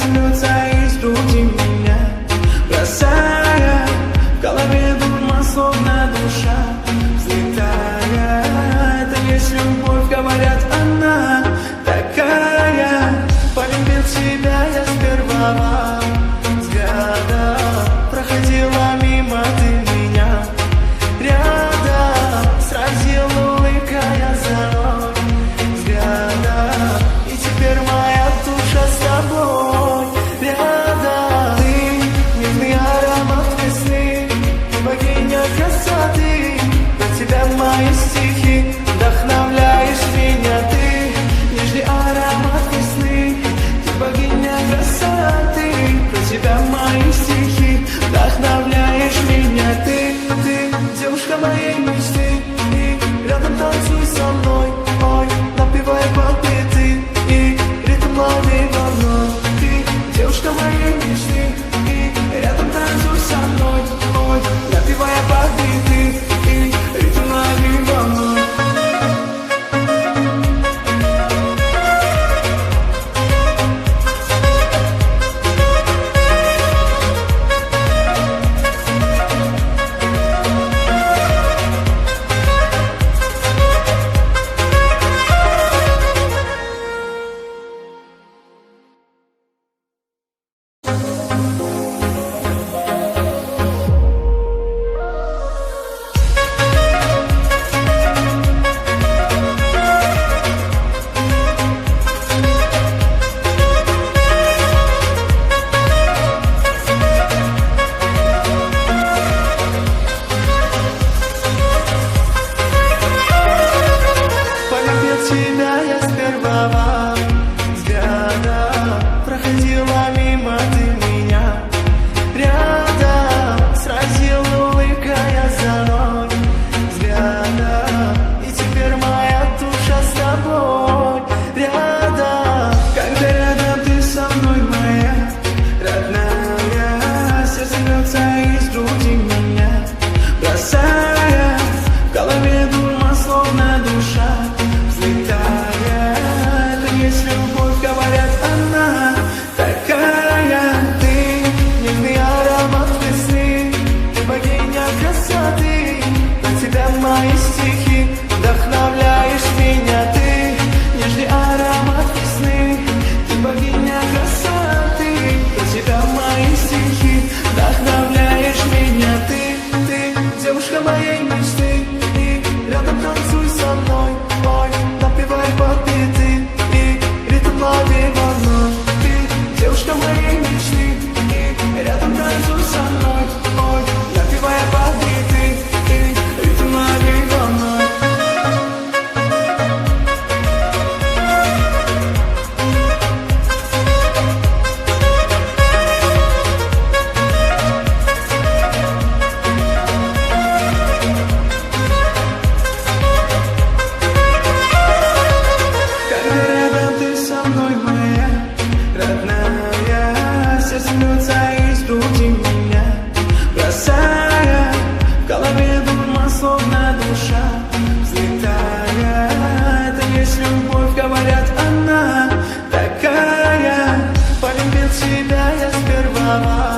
рвется из груди меня, бросая в голове дурман, словно душа взлетая. Это есть любовь, говорят, она такая. Полюбил тебя я с первого взгляда, проходила мимо ты меня рядом, сразила улыбкая взорвой взгляда. И теперь моя душа с тобой рядом. Ты нежный аромат весны, ты богиня красоты. Для тебя мои стихи вдохновляешь меня. Ты нежный аромат весны, ты богиня красоты. Про тебя мои стихи вдохновляешь меня. Ты девушка моей мечты, и рядом танцуй со мной. Ой, напевай под биты, и ритм лови волной. Ты девушка моей мечты, и рядом танцуй со мной. Ой, напевай под биты, и ритм лови волной. Тебя я с первого взгляда, проходила мимо ты меня рядом, сразила улыбкая взорвой взгляда. И теперь моя душа с тобой рядом. Когда рядом ты со мной, моя родная, сердце рвется из груди меня, бросая в голове дурман, словно душа взлетая. Это есть любовь, говорят, она такая. Ты нежный аромат весны, ты богиня красоты. На тебя мои стихи вдохновляешь меня. Ты нежный аромат весны, ты богиня красоты. На тебя мои стихи вдохновляешь меня. Ты девушка моей мечты, и рядом танцуй со мной. Ой, напевай под биты, и ритм лови волной. Ты девушка моей мечты, и рядом танцуй со мной. Ой, напевай под биты, и ритм лови волной. Из груди меня, бросая в голове дурман, словно душа взлетая. Это есть любовь, говорят, она такая. Полюбил тебя я с первого